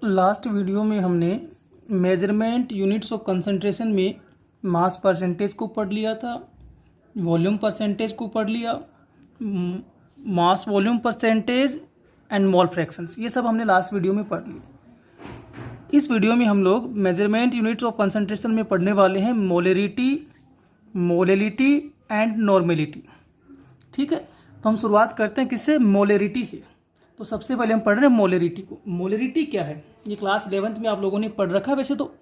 Last video में हमने measurement units of concentration में मास परसेंटेज को पढ़ लिया था, वॉल्यूम परसेंटेज को पढ़ लिया, mass volume percentage and mole fractions, ये सब हमने लास्ट वीडियो में पढ़ लिया। इस वीडियो में हम लोग मेजरमेंट यूनिट्स ऑफ कंसंट्रेशन में पढ़ने वाले हैं मोलरिटी, मोलेलिटी एंड नॉर्मेलिटी। ठीक है, तो हम शुरुआत करते हैं किससे? मोलरिटी से। तो सबसे पहले हम पढ़ रहे हैं मोलरिटी को। मोलरिटी क्या है? ये क्लास 11th में आप लोगों ने पढ़ रखा है। वैसे तो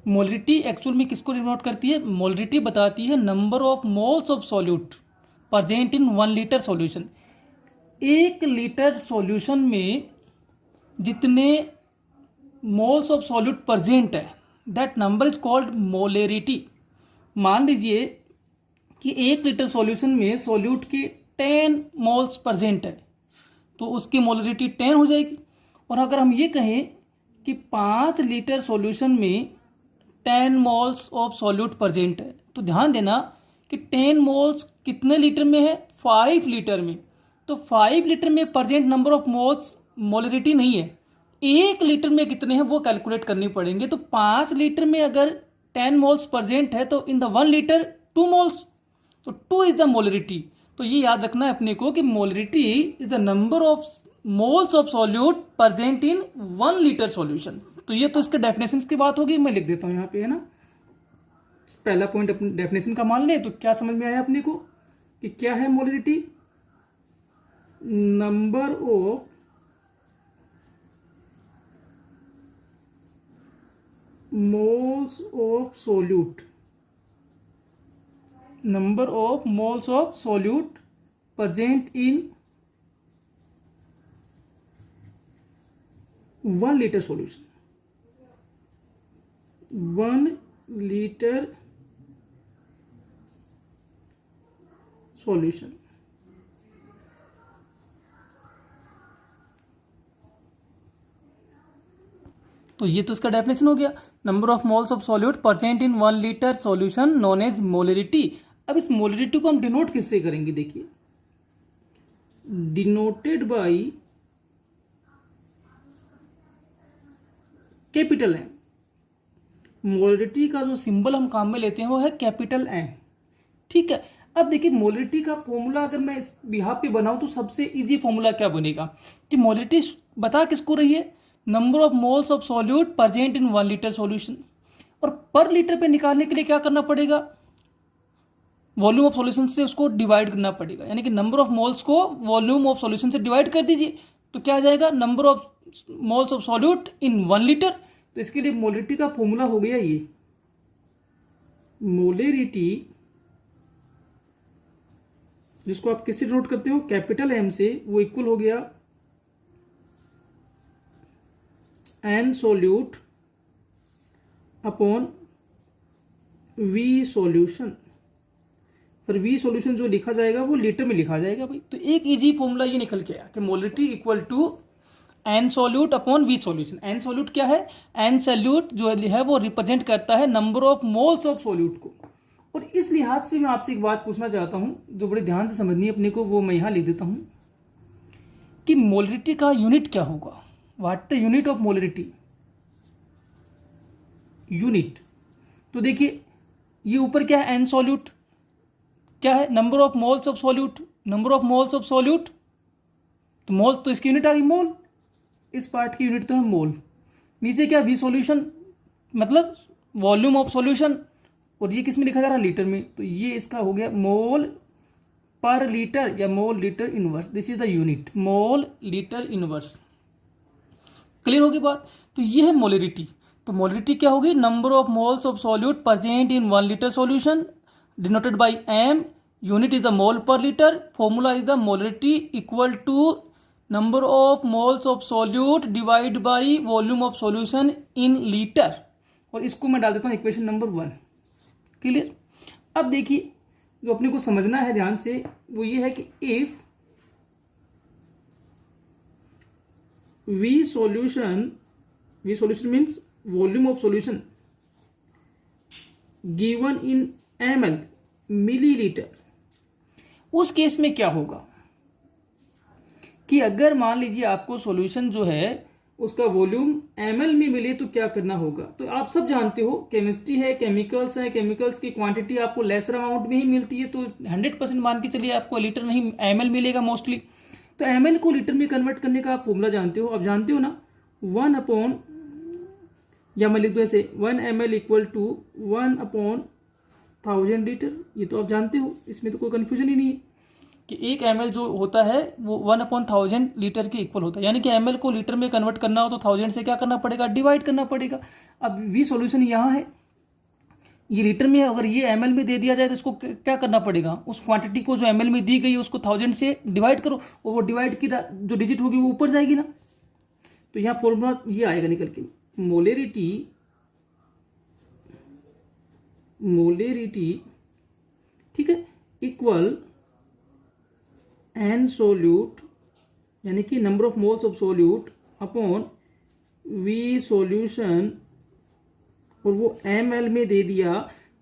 मोलरिटी एक्चुअल में किसको डिनोट करती है? मोलरिटी बताती है number of moles of solute present in 1 litre solution. 1 litre solution में जितने मोल्स ऑफ सॉल्यूट प्रेजेंट है, that number is called molarity. मान लीजिए कि 1 लीटर सॉल्यूशन में सॉल्यूट के 10 मोल्स प्रेजेंट है, तो उसकी मोलरिटी 10 हो जाएगी। और अगर हम ये कहें कि 5 लीटर सॉल्यूशन में 10 मोल्स ऑफ सॉल्यूट प्रेजेंट है, तो ध्यान देना कि 10 मोल्स कितने लीटर में है? 5 लीटर में। तो 5 लीटर में present number of moles molarity नहीं है, 1 लीटर में कितने हैं वो कैलकुलेट करनी पड़ेंगे। तो 5 लीटर में अगर 10 मोल्स प्रेजेंट है तो इन द 1 लीटर 2 मोल्स, तो 2 इज द मोलरिटी। तो ये याद रखना है अपने को कि molarity is the number of moles of solute present in 1 litre solution. तो ये तो इसके डेफिनेशन की बात होगी, मैं लिख देता हूं यहाँ पे, है ना। पहला पॉइंट अपने डेफिनेशन का मान ले, तो क्या समझ में आया अपने को कि क्या है molarity? Number of moles of solute, number of moles of solute present in 1 liter solution। 1 liter solution। तो ये तो इसका डेफिनेशन हो गया, number of moles of solute present in 1 litre solution known as molarity. अब इस मोलरिटी को हम डिनोट किससे करेंगे? देखिए, denoted by capital M. Molarity का जो सिंबल हम काम में लेते हैं वो है कैपिटल एम। ठीक है, अब देखिए मोलरिटी का फॉर्मूला अगर मैं इस बिहाफ पे बनाऊं तो सबसे इजी फॉर्मूला क्या बनेगा कि मोलरिटी बता किसको रही है? Number of moles of solute present in 1 litre solution. और पर लीटर पे निकालने के लिए क्या करना पड़ेगा? वॉल्यूम ऑफ सॉल्यूशन से उसको डिवाइड करना पड़ेगा, यानी कि नंबर ऑफ मोल्स को वॉल्यूम ऑफ सॉल्यूशन से डिवाइड कर दीजिए, तो क्या आ जाएगा? Number of moles of solute in 1 litre. तो इसके लिए मोलरिटी का फॉर्मूला हो गया ये, मोलरिटी जिसको आप किससे डिनोट करते हो? कैपिटल एम से। वो इक्वल हो गया N solute upon V solution. फिर वी सॉल्यूशन जो लिखा जाएगा वो लीटर में लिखा जाएगा भाई। तो एक इजी फॉर्मूला ये निकल के आया कि molarity equal to N solute upon V solution. N solute क्या है? एन सॉल्यूट जो है वो रिप्रेजेंट करता है number of moles of solute को। और इस लिहाज से मैं आपसे एक बात पूछना चाहता हूं जो बड़े ध्यान से समझनी है अपने को, वो मैं यहां लिख देता हूं कि मोलरिटी का यूनिट क्या होगा? What the unit of molarity? Unit तो देखिए ये ऊपर क्या है? एन सॉल्यूट क्या है? Number of moles of solute. Number of moles of solute, तो मोल तो इसकी यूनिट आ गई मोल, इस पार्ट की यूनिट तो है मोल। नीचे क्या? वी सॉल्यूशन मतलब वॉल्यूम ऑफ सॉल्यूशन, और ये किस में लिखा जा रहा है? लीटर में। तो ये इसका हो गया मोल पर लीटर या mole litre inverse. This is the unit, mole litre inverse. Clear होगी बात? तो ये है मोलरिटी। तो मोलरिटी क्या होगी? Number of moles of solute present in 1 litre solution denoted by m, unit is the mole per liter, formula is the molarity equal to number of moles of solute divide by volume of solution in liter। और इसको मैं डाल देता हूँ equation number 1। Clear? अब देखिए जो अपने को समझना है ध्यान से वो ये है कि if V solution means volume of solution given in ml millilitre, उस केस में क्या होगा कि अगर मान लीजिए आपको सॉल्यूशन जो है उसका वॉल्यूम ml में मिले तो क्या करना होगा। तो आप सब जानते हो केमिस्ट्री है, केमिकल्स है, केमिकल्स की क्वांटिटी आपको लेसर अमाउंट में ही मिलती है, तो 100% मान के चलिए आपको लीटर नहीं ml मिलेगा मोस्टली। तो ml को लीटर में कन्वर्ट करने का आप फॉर्मूला जानते हो, अब जानते हो ना, 1 अपॉन, या मैं लिख दूँ ऐसे 1 ml equal to 1 upon 1000 litre. ये तो आप जानते हो, इसमें तो कोई कन्फ्यूजन ही नहीं है कि 1 ml जो होता है वो 1/1000 लीटर के इक्वल होता है। यानी कि ml को लीटर में कन्वर्ट करना हो तो 1000 से क्या करना पड़ेगा, डिवाइड करना पड़ेगा। अब वी सॉल्यूशन यहाँ है, ये लीटर में है, अगर ये ml में दे दिया जाए तो इसको क्या करना पड़ेगा, उस क्वांटिटी को जो ml में दी गई है उसको 1000 से डिवाइड करो, और वो डिवाइड की जो डिजिट होगी वो ऊपर जाएगी ना। तो यहाँ फॉर्मूला ये आएगा निकल के, मोलेरिटी, ठीक है, इक्वल एन सोल्यूट, यानी कि number of moles of solute upon V solution, और वो ml में दे दिया,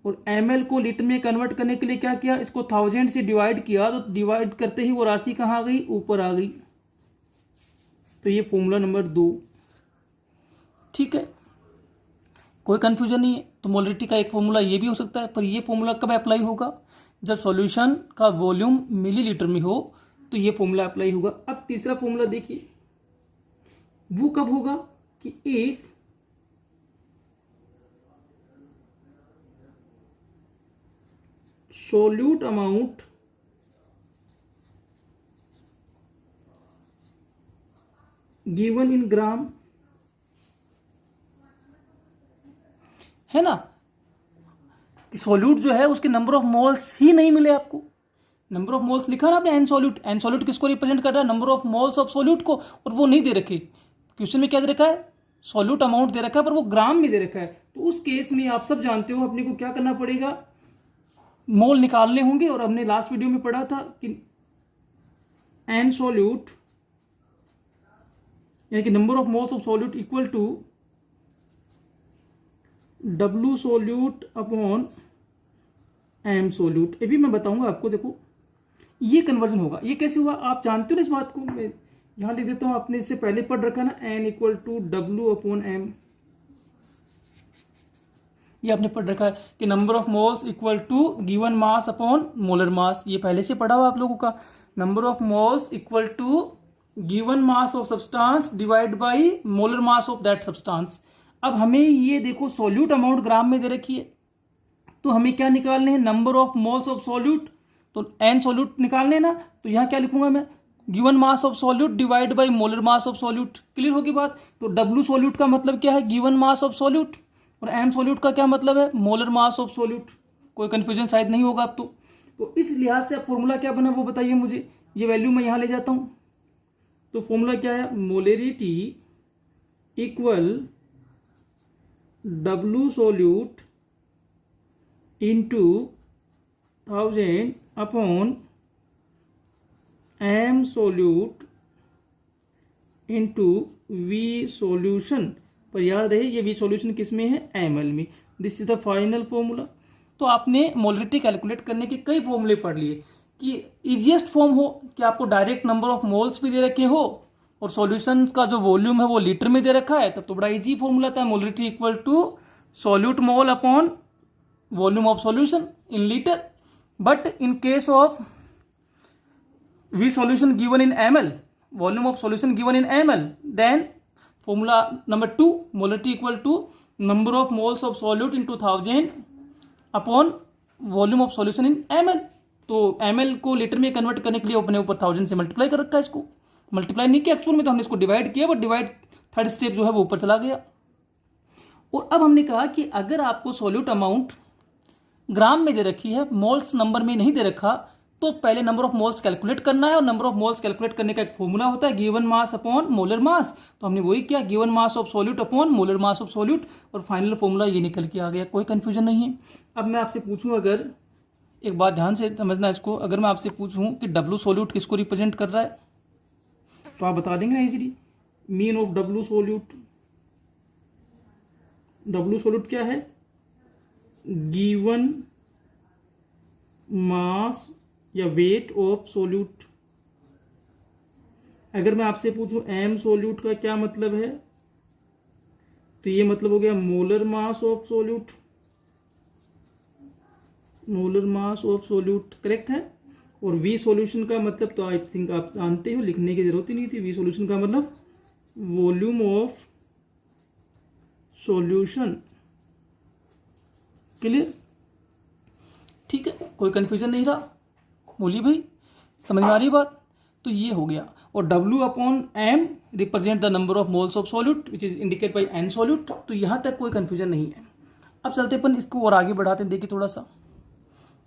और ml को लीटर में कन्वर्ट करने के लिए क्या किया, इसको 1000 से डिवाइड किया, तो डिवाइड करते ही वो राशि कहाँ आ गई, ऊपर आ गई। तो ये फॉर्मूला नंबर 2, ठीक है, कोई कंफ्यूजन नहीं है। तो मोलरिटी का एक फॉर्मूला ये भी हो सकता है, पर ये फॉर्मूला कब अप्लाई होगा, जब सॉल्यूशन का वॉल्यूम मिलीलीटर में हो, तो ये फॉर्मूला अप्लाई होगा। अब तीसरा फॉर्मूला देखिए, वो कब होगा कि if solute amount given in gram, है ना, कि सोल्यूट जो है उसके नंबर ऑफ मोल्स ही नहीं मिले आपको। नंबर ऑफ मोल्स लिखा ना आपने, एन सोल्यूट, एन सोल्यूट किसको रिप्रेजेंट कर रहा है, number of moles of solute को, और वो नहीं दे रखे। क्वेश्चन में क्या दे रखा है, सोल्यूट अमाउंट दे रखा है, पर वो ग्राम में दे रखा है। तो उस केस में आप सब जानते हो अपने को क्या करना पड़ेगा, मोल निकालने होंगे। और हमने लास्ट वीडियो में पढ़ा था कि एन सोल्यूट, यानी कि number of moles of solute equal to W solute upon M solute. ये भी मैं बताऊंगा आपको, देखो ये कन्वर्जन होगा। ये कैसे हुआ आप जानते हो ना इस बात को, मैं यहां लिख देता हूं, आपने इससे पहले पढ़ रखा ना, N equal to W upon M। ये आपने पढ़ रखा है कि number of moles equal to given mass upon molar mass, ये पहले से पढ़ा हुआ आप लोगों का। Number of moles equal to given mass of substance divide by molar mass of that substance. अब हमें ये देखो सोल्यूट अमाउंट ग्राम में दे रखी है, तो हमें क्या निकालने हैं, number of moles of solute, तो एन सोल्यूट निकालने ना। तो यहाँ क्या लिखूंगा मैं, given mass of solute divide by molar mass of solute. Clear होगी बात। तो डब्ल्यू सोल्यूट का मतलब क्या है, गिवन मास ऑफ सोल्यूट, और एम सोल्यूट का क्या मतलब है, मोलर मास ऑफ सोल्यूट। कोई कंफ्यूजन शायद नहीं होगा अब तो इस लिहाज से अब फॉर्मूला क्या बना वो बताइए मुझे। ये वैल्यू मैं यहाँ ले जाता हूँ, तो फॉर्मूला क्या है, molarity equal W solute into 1000 upon M solute into V solution. पर याद रहे ये V सॉल्यूशन किस में है, ml में। This is the final formula. तो आपने मोलरिटी कैलकुलेट करने के कई फॉर्मूले पढ़ लिए, कि इजीएस्ट फॉर्म हो कि आपको डायरेक्ट नंबर ऑफ मोल्स भी दे रखे हो और सॉल्यूशन का जो वॉल्यूम है वो लीटर में दे रखा है, तब तो बड़ा इजी फॉर्मूला था, molarity equal to solute mole upon volume of solution in litre. But in case of V solution given in ml, volume of solution given in ml, then formula number 2, molarity equal to number of moles of solute into 1000 upon volume of solution in ml। तो ml को litre में convert करने के लिए अपने ऊपर 1000 से multiply कर रखा है, इसको मल्टीप्लाई नहीं किया एक्चुअल में, तो हमने इसको डिवाइड किया, बट डिवाइड थर्ड स्टेप जो है वो ऊपर चला गया। और अब हमने कहा कि अगर आपको सोल्यूट अमाउंट ग्राम में दे रखी है, मोल्स नंबर में नहीं दे रखा, तो पहले नंबर ऑफ मोल्स कैलकुलेट करना है, और नंबर ऑफ मोल्स कैलकुलेट करने का एक फॉर्मूला होता है given mass upon molar mass. तो हमने वही किया, given mass of solute upon molar mass of solute, और फाइनल फॉर्मूला ये निकल के आ गया। कोई कंफ्यूजन नहीं है। अब मैं आपसे पूछूं, अगर एक बात ध्यान से समझना इसको, अगर मैं आपसे पूछूं कि डब्ल्यू सोल्यूट किसको रिप्रेजेंट कर रहा है, तो आप बता देंगे ना easily, mean of W solute. W solute क्या है, गिवन मास या वेट ऑफ सोल्यूट। अगर मैं आपसे पूछूं एम सोल्यूट का क्या मतलब है, तो ये मतलब हो गया molar mass of solute, molar mass of solute, correct है। और वी सॉल्यूशन का मतलब तो आई थिंक आप जानते हो, लिखने की जरूरत ही नहीं थी। वी सॉल्यूशन का मतलब वॉल्यूम ऑफ सॉल्यूशन, क्लियर, ठीक है, कोई कंफ्यूजन नहीं रहा, बोलिए भाई, समझ में आ रही बात। तो ये हो गया। और W upon M represent the number of moles of solute which is indicate by N solute. तो यहाँ तक कोई कंफ्यूजन नहीं है। अब चलते अपन इसको और आगे बढ़ाते हैं, देखिए थोड़ा सा।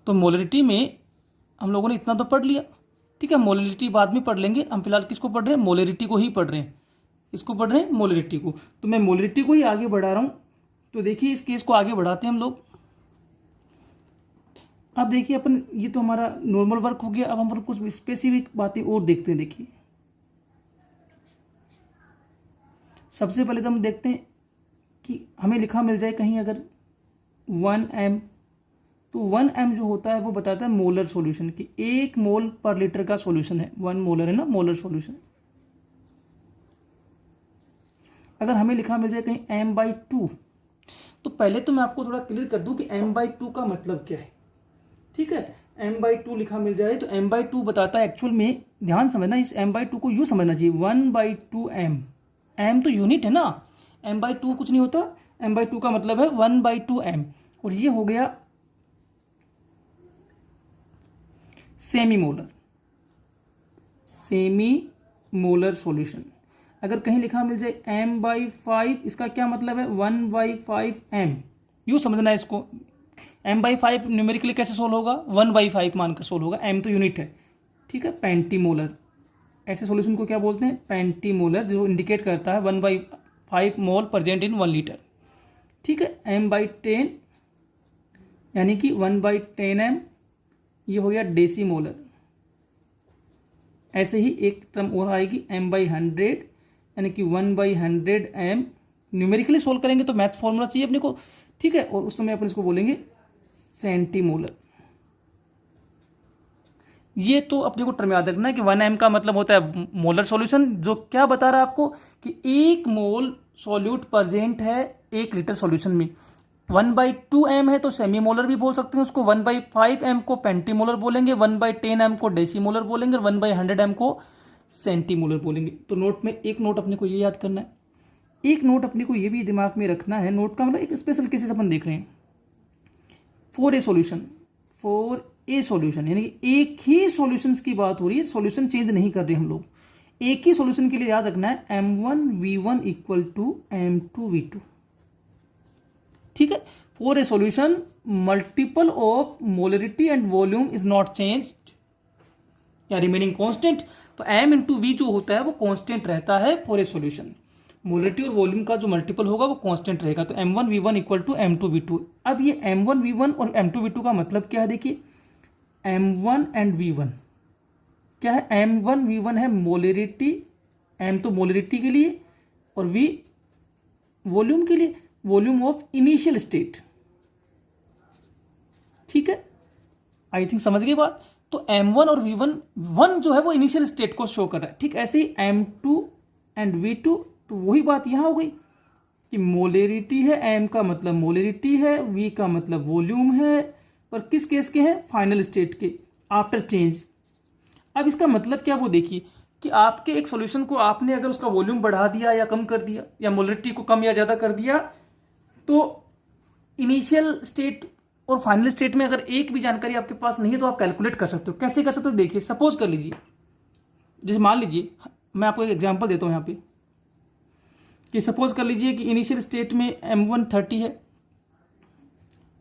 तो मोलरिटी में हम लोगों ने इतना तो पढ़ लिया, ठीक है, मोलरिटी बाद में पढ़ लेंगे, हम फिलहाल किसको पढ़ रहे हैं, मोलरिटी को ही पढ़ रहे हैं, इसको पढ़ रहे हैं मोलरिटी को। तो मैं मोलरिटी को ही आगे बढ़ा रहा हूँ। तो देखिए इस केस को आगे बढ़ाते हैं हम लोग। अब देखिए अपन, ये तो हमारा नॉर्मल वर्क हो गया। अब हम कुछ स्पेसिफिक बातें और देखते हैं। देखिए सबसे पहले तो हम देखते हैं कि हमें लिखा मिल जाए कहीं अगर 1m, तो 1m जो होता है वो बताता है मोलर सॉल्यूशन की, 1 मोल पर लीटर का सॉल्यूशन है, 1 मोलर है ना, मोलर सॉल्यूशन। अगर हमें लिखा मिल जाए कहीं m/2, तो पहले तो मैं आपको थोड़ा क्लियर कर दूं कि m/2 का मतलब क्या है, ठीक है। m/2 लिखा मिल जाए तो m/2 बताता है एक्चुअल में, ध्यान समझना, इस m/2 को यूं समझना चाहिए 1/2m, m तो यूनिट है ना, m/2 कुछ नहीं होता, m/2 का मतलब है 1/2m। और ये हो गया semi molar, semi molar solution. अगर कहीं लिखा मिल जाए m/5, इसका क्या मतलब है 1/5m, यूं समझना है इसको। m/5 न्यूमेरिकली कैसे सोल्व होगा, 1/5 मानकर सोल्व होगा, m तो यूनिट है, ठीक है। पेंटीमोलर, ऐसे सॉल्यूशन को क्या बोलते हैं, पेंटीमोलर, जो इंडिकेट करता है 1/5 मोल प्रेजेंट इन 1 लीटर, ठीक है। m/10 यानी कि 1/10m, ये हो गया डेसीमोलर। ऐसे ही एक टर्म और आएगी m/100 यानी कि 1/100m, न्यूमेरिकली सोल्व करेंगे तो मैथ फॉर्मूला चाहिए अपने को, ठीक है। और उस समय अपन इसको बोलेंगे सेंटीमोलर। ये तो अपने को टर्म याद रखना है कि 1m का मतलब होता है मोलर सॉल्यूशन, जो क्या बता रहा है आपको कि 1 मोल सॉल्यूट प्रेजेंट है 1 लीटर सॉल्यूशन में। 1/2m है तो सेमी मोलर भी बोल सकते हैं उसको, 1/5m को पेंटीमोलर बोलेंगे, 1/10m को डेसीमोलर बोलेंगे, 1/100m को सेंटीमोलर बोलेंगे। तो नोट में एक नोट अपने को ये याद करना है, एक नोट अपने को ये भी दिमाग में रखना है। नोट का मतलब एक स्पेशल केसेस अपन देख रहे हैं, for a solution, for a solution यानी कि एक ही सॉल्यूशंस की बात हो रही है, सॉल्यूशन चेंज नहीं कर रहे हम लोग। एक ही सॉल्यूशन के लिए याद रखना है m1v1 इक्वल टू m2v2, ठीक है। For a solution multiple of molarity and volume is not changed या रिमेनिंग कांस्टेंट। तो m इंटू वी जो होता है वो कांस्टेंट रहता है फॉर ए सॉल्यूशन, मोलरिटी और वॉल्यूम का जो मल्टीपल होगा वो कांस्टेंट रहेगा। तो m1v1 इक्वल टू m2v2। अब ये m1v1 और m2v2 का मतलब क्या है, देखिए m1 एंड v1 क्या है, m1v1 है मोलरिटी, m तो मोलरिटी के लिए और v वॉल्यूम के लिए, वॉल्यूम ऑफ इनिशियल स्टेट, ठीक है। आई थिंक समझ गई बात। तो m1 और v1, 1 जो है वो इनिशियल स्टेट को शो कर रहा है, ठीक। ऐसे ही m2 एंड v2, तो वही बात यहां हो गई कि मोलरिटी है, m का मतलब मोलरिटी है, v का मतलब वॉल्यूम है, पर किस केस के हैं, फाइनल स्टेट के, आफ्टर चेंज। अब इसका मतलब क्या वो देखिए कि आपके एक सॉल्यूशन को आपने अगर उसका वॉल्यूम बढ़ा दिया या कम कर दिया या मोलरिटी को कम या ज्यादा कर दिया, तो इनिशियल स्टेट और फाइनल स्टेट में अगर एक भी जानकारी आपके पास नहीं है तो आप कैलकुलेट कर सकते हो। कैसे कर सकते हो, देखिए सपोज कर लीजिए, जैसे मान लीजिए मैं आपको एक एग्जांपल देता हूं यहाँ पे, कि सपोज कर लीजिए कि इनिशियल स्टेट में m1 30 है,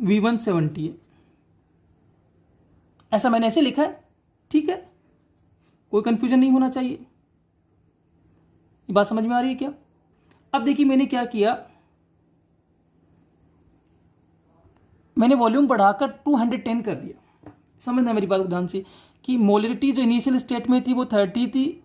v1 70 है, ऐसा मैंने ऐसे लिखा है, ठीक है, कोई कंफ्यूजन नहीं होना चाहिए। ये बात समझ में आ रही है क्या। अब देखिए मैंने क्या किया, मैंने वॉल्यूम बढ़ाकर 210 कर दिया। समझना मेरी बात को ध्यान से कि मोलरिटी जो इनिशियल स्टेट में थी वो 30 थी,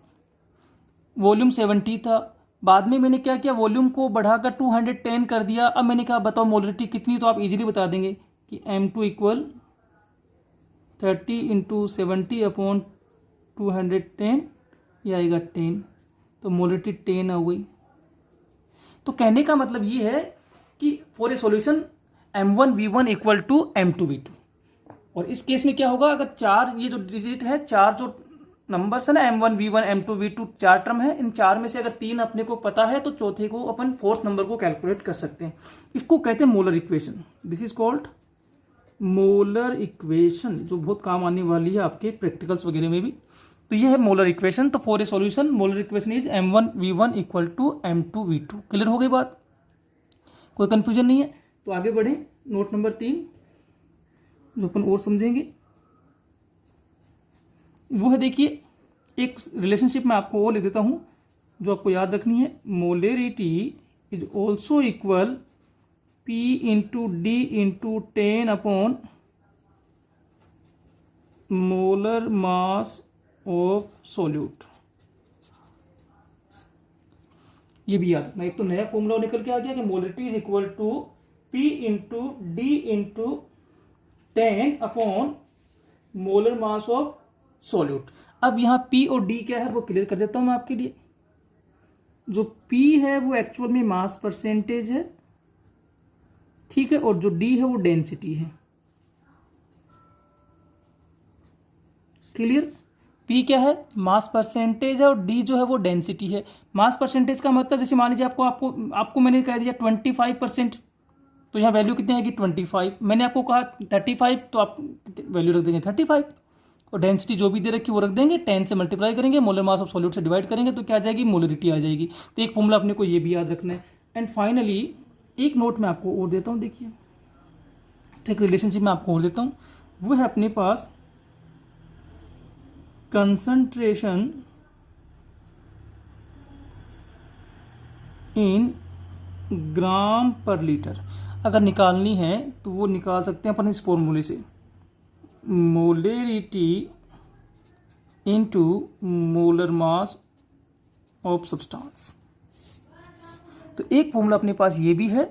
वॉल्यूम 70 था। बाद में मैंने क्या किया, वॉल्यूम को बढ़ाकर 210 कर दिया। अब मैंने कहा बताओ मोलरिटी कितनी, तो आप इजीली बता देंगे कि m2 इक्वल 30 इंटू 70 अपॉन 210, ये आएगा 10। तो मोलरिटी 10 हो गई। तो कहने का मतलब ये है कि for a solution M1V1 equal to M2V2। और इस केस में क्या होगा, अगर चार ये जो डिजिट है, चार जो नंबर्स है ना, M1V1 M2V2 चार टर्म है, इन चार में से अगर तीन अपने को पता है तो चौथे को अपन फोर्थ नंबर को कैलकुलेट कर सकते हैं। इसको कहते हैं molar equation. This is called molar equation, जो बहुत काम आने वाली है आपके प्रैक्टिकल्स वगैरह में भी। तो ये है मोलर इक्वेशन। तो for a solution molar equation is M1V1 equal to M2V2। Clear हो गई बात, कोई कंफ्यूजन नहीं है। तो आगे बढ़े, नोट नंबर 3 जो अपन और समझेंगे वो है, देखिए एक रिलेशनशिप मैं आपको और लिख देता हूं जो आपको याद रखनी है। Molarity is also equal P into D into 10 upon molar mass of solute. ये भी याद रखना। एक तो नया फॉर्मूला निकल के आ गया कि molarity is equal to P into D into 10 upon molar mass of solute. अब यहां P और D क्या है वो क्लियर कर देता हूं मैं आपके लिए। जो P है वो एक्चुअल में मास परसेंटेज है, ठीक है, और जो D है वो डेंसिटी है। क्लियर, P क्या है, मास परसेंटेज है, और D जो है वो डेंसिटी है। मास परसेंटेज का मतलब जैसे मान लीजिए आपको मैंने कह दिया 25%, तो यहाँ वैल्यू कितनी आएगी 25। मैंने आपको कहा 35, तो आप वैल्यू रख देंगे 35। और डेंसिटी जो भी दे रखी वो रख देंगे, 10 से मल्टीप्लाई करेंगे, मोलर मास ऑफ सॉल्यूट से डिवाइड करेंगे, तो क्या आ जाएगी, मोलरिटी आ जाएगी। तो एक फॉर्मूला अपने को ये भी याद रखना है। एंड फाइनली एक नोट मैं आपको और देता हूँ, देखिए एक रिलेशनशिप में आपको और देता हूँ, वो है अपने पास concentration in gram per litre. अगर निकालनी है तो वो निकाल सकते हैं अपन इस फॉर्मूले से, molarity into molar mass of substance. तो एक फॉर्मूला अपने पास ये भी है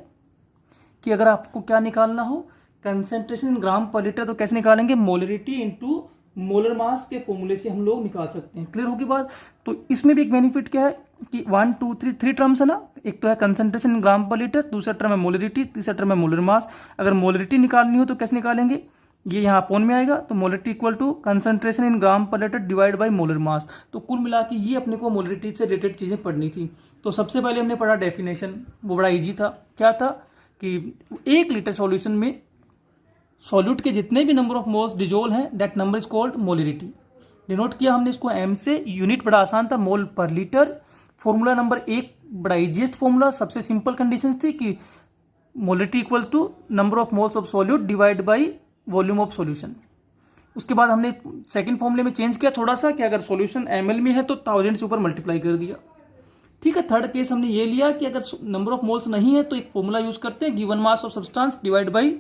कि अगर आपको क्या निकालना हो, concentration in gram per litre, तो कैसे निकालेंगे, मोलरिटी इनटू मोलर मास के फॉर्मूले से हम लोग निकाल सकते हैं। क्लियर होगी बात। तो इसमें भी एक बेनिफिट क्या है कि 1 2 3 टर्म्स है ना, एक तो है concentration in gram per litre, दूसरा टर्म है मोलरिटी, तीसरा टर्म है मोलर मास। अगर मोलरिटी निकालनी हो तो कैसे निकालेंगे, ये यहाँ अपोन में आएगा, तो molarity equal to concentration in gram per litre divide by molar mass. तो कुल मिला के ये अपने को मोलरिटी से रिलेटेड चीज़ें पढ़नी थी। तो सबसे पहले हमने पढ़ा डेफिनेशन, वो बड़ा इजी था। क्या था कि 1 लीटर सॉल्यूशन में सॉल्यूट के जितने भी नंबर ऑफ मोल्स डिजोल्व हैं, that number is called molarity. Denote किया हमने इसको M से, यूनिट बड़ा आसान था, मोल पर लीटर। फॉर्मूला नंबर 1 बड़ा इजीएस्ट फॉर्मूला, सबसे सिंपल कंडीशंस थी कि molarity equal to number of moles of solute divide by volume of solution. उसके बाद हमने सेकंड फॉर्मूले में चेंज किया थोड़ा सा कि अगर सॉल्यूशन ml में है तो 1000 से ऊपर मल्टीप्लाई कर दिया, ठीक है। थर्ड केस हमने ये लिया कि अगर नंबर ऑफ मोल्स नहीं है तो एक फॉर्मूला यूज करते हैं, given mass of substance divide by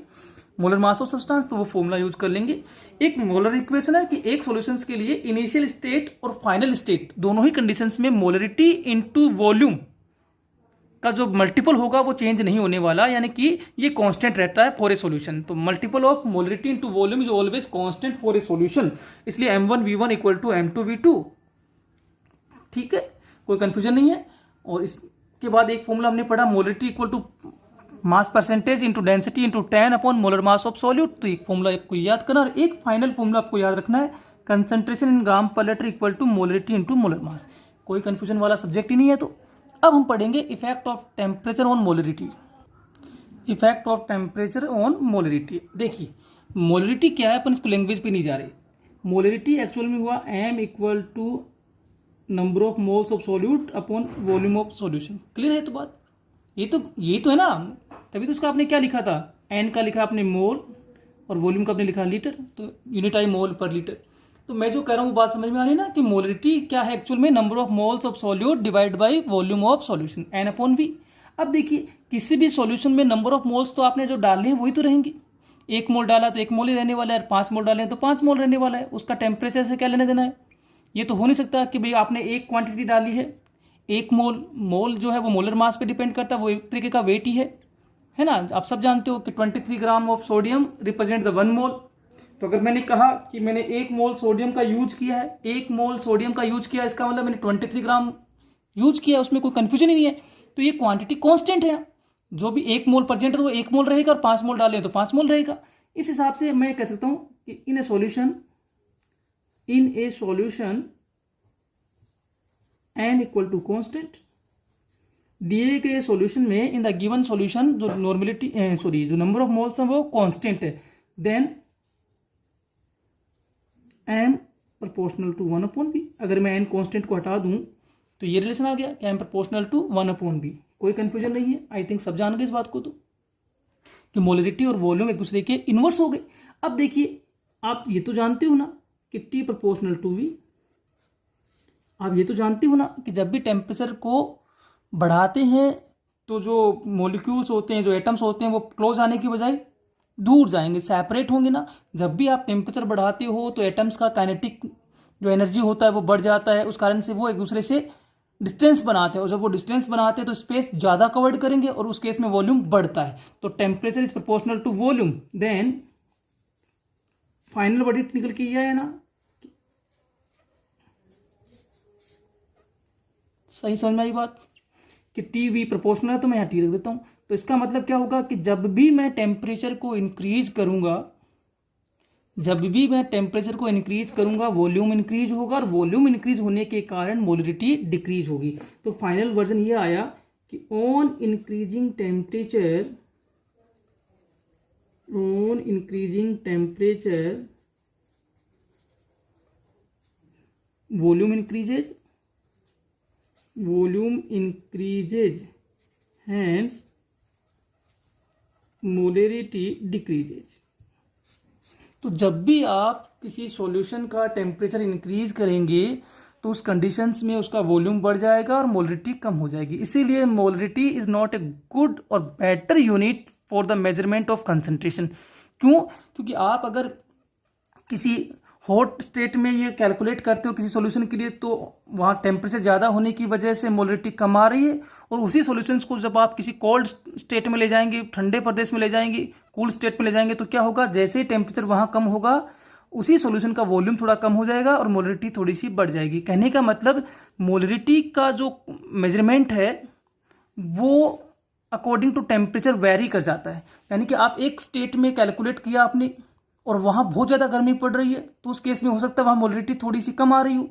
molar mass of substance, तो वो फॉर्मूला यूज कर लेंगे। एक मोलर इक्वेशन है कि एक सॉल्यूशंस के लिए इनिशियल स्टेट और फाइनल स्टेट दोनों ही कंडीशंस में मोलरिटी इनटू वॉल्यूम का जो मल्टीपल होगा वो चेंज नहीं होने वाला, यानी कि ये कांस्टेंट रहता है फॉर ए सॉल्यूशन। तो multiple of molarity into volume is always constant for a solution, इसलिए M1V1 इक्वल टू M2V2, ठीक है, कोई कंफ्यूजन नहीं है। और इसके बाद एक फॉर्मूला हमने पढ़ा, molarity equal to mass percentage into density into 10 upon molar mass of solute. तो एक फॉर्मूला आपको याद करना, और एक फाइनल फॉर्मूला आपको याद रखना है, concentration in gram per litre equal to molarity into molar mass. कोई कंफ्यूजन वाला सब्जेक्ट ही नहीं है। तो अब हम पढ़ेंगे effect of temperature on molarity. Effect of temperature on molarity. देखिए मोलरिटी क्या है, अपन इसको लैंग्वेज पे नहीं जा रहे। मोलरिटी एक्चुअल में हुआ M equal to number of moles of solute upon volume of solution. Clear है तो बात, ये तो है ना। तभी तो इसका आपने क्या लिखा था, N का लिखा आपने मोल और वॉल्यूम का आपने लिखा लीटर, तो यूनिट आई मोल पर लीटर। तो मैं जो कह रहा हूँ वो बात समझ में आ रही है ना कि मोलरिटी क्या है एक्चुअल में, number of moles of solute divide by volume of solution, N upon V। अब देखिए किसी भी सॉल्यूशन में नंबर ऑफ मोल्स तो आपने जो डालने हैं वही तो रहेंगे। 1 मोल डाला तो 1 मोल ही रहने वाला है, 5 मोल डाले तो 5 मोल रहने वाला है। उसका टेम्परेचर से क्या लेने देना है। ये तो हो नहीं सकता कि भाई आपने एक क्वांटिटी डाली है, 1 मोल जो है वो मोलर मास पे डिपेंड करता है, वो एक तरीके का वेट ही है ना। आप सब जानते हो कि 23 gram of sodium represent the 1 मोल। तो अगर मैंने कहा कि मैंने 1 मोल सोडियम का यूज किया है, 1 मोल सोडियम का यूज किया, इसका मतलब मैंने 23 ग्राम यूज किया, उसमें कोई कन्फ्यूजन ही नहीं है। तो ये क्वांटिटी कांस्टेंट है, जो भी 1 मोल प्रेजेंट है तो वो 1 मोल रहेगा, और 5 मोल डालें तो 5 मोल रहेगा। इस हिसाब से मैं कह सकता हूं कि in a solution n equal to constant, दिए गए सॉल्यूशन में इन द गिवन सॉल्यूशन जो नॉर्मेलिटी जो नंबर ऑफ मोल्स है वो कांस्टेंट है, then m proportional to 1/b। अगर मैं n कांस्टेंट को हटा दूं तो ये रिलेशन आ गया कि m प्रोपोर्शनल टू 1/b। कोई कंफ्यूजन नहीं है, आई थिंक सब जान गए इस बात को, तो कि मोलरिटी और वॉल्यूम एक दूसरे के इन्वर्स हो गए। अब देखिए, आप ये तो जानते हो ना कि T प्रोपोर्शनल टू V, आप ये तो जानते हो ना कि जब भी टेम्परेचर को बढ़ाते हैं तो जो मॉलिक्यूल्स होते हैं, जो एटम्स होते हैं, वो क्लोज आने की बजाय दूर जाएंगे, सेपरेट होंगे ना। जब भी आप टेम्परेचर बढ़ाते हो तो एटम्स का काइनेटिक जो एनर्जी होता है वो बढ़ जाता है, उस कारण से वो एक दूसरे से डिस्टेंस बनाते हैं, और जब वो डिस्टेंस बनाते हैं तो स्पेस ज़्यादा कवर्ड करेंगे, और उस केस में वॉल्यूम बढ़ता है। तो temperature is proportional to volume, then final verdict निकल के ये है ना, सही समझ में आई बात कि टी वी प्रोपोर्शनल है, तो मैं यहाँ टी रख देता हूँ। तो इसका मतलब क्या होगा कि जब भी मैं टेम्परेचर को इंक्रीज करूँगा, वॉल्यूम इंक्रीज होगा, और वॉल्यूम इंक्रीज होने के कारण मोलरिटी डिक्रीज होगी। तो फाइनल वर्जन ये आया कि on increasing temperature volume increases hence molarity decreases. तो जब भी आप किसी सॉल्यूशन का टेम्परेचर इंक्रीज करेंगे तो उस कंडीशंस में उसका वॉल्यूम बढ़ जाएगा और मोलरिटी कम हो जाएगी। इसीलिए molarity is not a good और better unit for the measurement of concentration. क्यों? क्योंकि आप अगर किसी हॉट स्टेट में ये कैलकुलेट करते हो किसी सॉल्यूशन के लिए, तो वहाँ टेम्परेचर ज़्यादा होने की वजह से मोलरिटी कम आ रही है, और उसी सॉल्यूशंस को जब आप किसी कोल्ड स्टेट में ले जाएंगे, ठंडे प्रदेश में ले जाएंगे, कूल स्टेट में ले जाएंगे, तो क्या होगा, जैसे ही टेम्परेचर वहाँ कम होगा उसी सॉल्यूशन का वॉल्यूम थोड़ा कम हो जाएगा और मोलरिटी थोड़ी सी बढ़ जाएगी। कहने का मतलब मोलरिटी का जो मेजरमेंट है वो अकॉर्डिंग टू टेम्परेचर वेरी कर जाता है। यानी कि आप एक स्टेट में कैलकुलेट किया आपने और वहाँ बहुत ज़्यादा गर्मी पड़ रही है, तो उस केस में हो सकता है वहाँ मोलरिटी थोड़ी सी कम आ रही हो,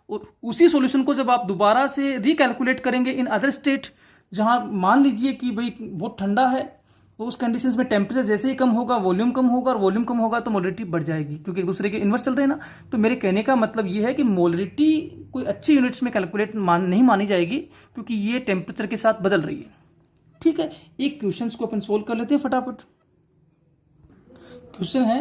और उसी सॉल्यूशन को जब आप दोबारा से रिकैलकुलेट करेंगे इन अदर स्टेट, जहाँ मान लीजिए कि भाई बहुत ठंडा है, तो उस कंडीशंस में टेम्परेचर जैसे ही कम होगा वॉल्यूम कम होगा, और वॉल्यूम कम होगा तो मोलरिटी बढ़ जाएगी, क्योंकि एक दूसरे के इन्वर्स चल रहे हैं ना। तो मेरे कहने का मतलब ये है कि मोलरिटी कोई अच्छी यूनिट्स में कैलकुलेट नहीं मानी जाएगी, क्योंकि ये टेम्परेचर के साथ बदल रही है। ठीक है, एक क्वेश्चन को अपन सोल्व कर लेते हैं फटाफट। क्वेश्चन है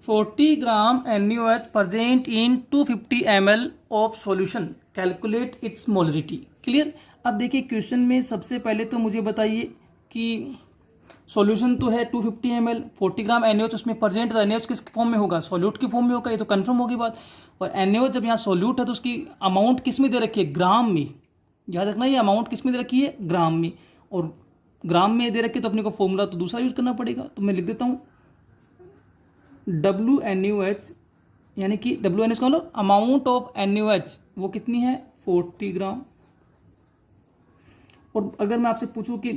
40 ग्राम NaOH present in 250 ml of solution, calculate its molarity. Clear? अब देखिए क्वेश्चन में सबसे पहले तो मुझे बताइए कि सॉल्यूशन तो है 250 ml, 40 ग्राम NaOH उसमें प्रेजेंट, तो NaOH किस फॉर्म में होगा, सॉल्यूट की फॉर्म में होगा, ये तो कंफर्म होगी बात। और NaOH जब यहाँ सॉल्यूट है तो उसकी अमाउंट किस में दे रखी है, ग्राम में। याद रखना ये अमाउंट किस में दे रखी है, ग्राम में, और ग्राम में दे रखी है तो अपने को फॉर्मूला तो दूसरा यूज करना पड़ेगा। तो मैं लिख देता हूँ WNaOH, यानी कि WNaOH का मतलब अमाउंट ऑफ NaOH वो कितनी है, 40 ग्राम। और अगर मैं आपसे पूछूं कि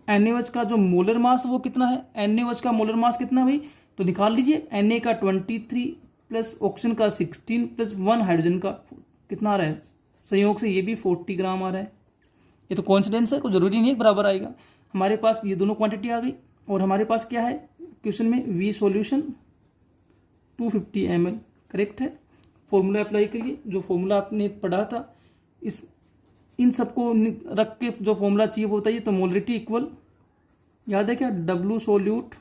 NaOH का जो मोलर मास वो कितना है, NaOH का मोलर मास कितना भाई, तो निकाल लीजिए। Na का 23 प्लस ऑक्सीजन का 16 प्लस 1 हाइड्रोजन का कितना आ रहा है, संयोग से ये भी 40 ग्राम आ रहा है। ये तो कोइंसिडेंस है, कोई जरूरी नहीं है बराबर आएगा। हमारे पास ये दोनों क्वांटिटी आ गई, और हमारे पास क्या है क्वेश्चन में, V सॉल्यूशन 250 ml, करेक्ट है। फॉर्मूला अप्लाई करिए, जो फॉर्मूला आपने पढ़ा था, इन सबको रख के जो फॉर्मूला चाहिए होता है। तो मोलरिटी इक्वल, याद है क्या, W सोल्यूट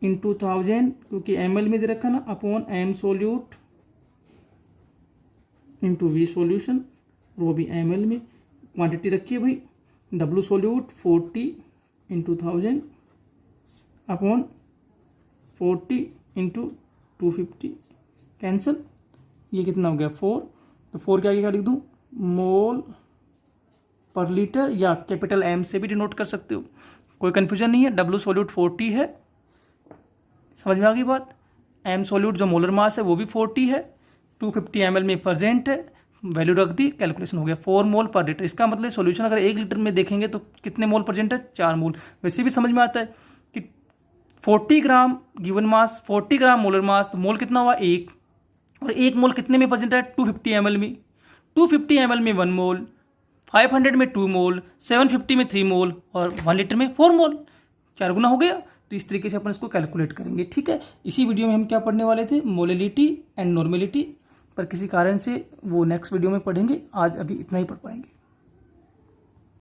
इंटू 1000, क्योंकि ml में दे रखा ना, upon M solute into V solution, वो भी ml में क्वांटिटी रखिए भाई। W solute 40 into 1000 upon 40 into 250, cancel, ये कितना हो गया 4। तो 4 के आगे क्या लिख दूँ, मोल पर लीटर, या कैपिटल M से भी डिनोट कर सकते हो, कोई कन्फ्यूजन नहीं है। W सॉल्यूट 40 है, समझ में आ गई बात। M सॉल्यूट जो मोलर मास है वो भी 40 है, 250 ml में प्रेजेंट है, वैल्यू रख दी, कैलकुलेशन हो गया। 4 मोल पर लीटर, इसका मतलब सॉल्यूशन अगर 1 लीटर में देखेंगे तो कितने मोल प्रेजेंट है, 4 मोल। वैसे भी समझ में आता है कि 40 ग्राम गिवन मास, 40 ग्राम मोलर मास, तो मोल कितना हुआ 1, और 1 मोल कितने में प्रेजेंट है, 250 ml में। 250 ml में 1 मोल, 500 में 2 मोल, 750 में 3 मोल, और 1 लीटर में 4 मोल, 4 गुना हो गया। तो इस तरीके से अपन इसको कैलकुलेट करेंगे, ठीक है। इसी वीडियो में हम क्या पढ़ने वाले थे, मोलिलिटी एंड नॉर्मेलिटी, पर किसी कारण से वो नेक्स्ट वीडियो में पढ़ेंगे, आज अभी इतना ही पढ़ पाएंगे।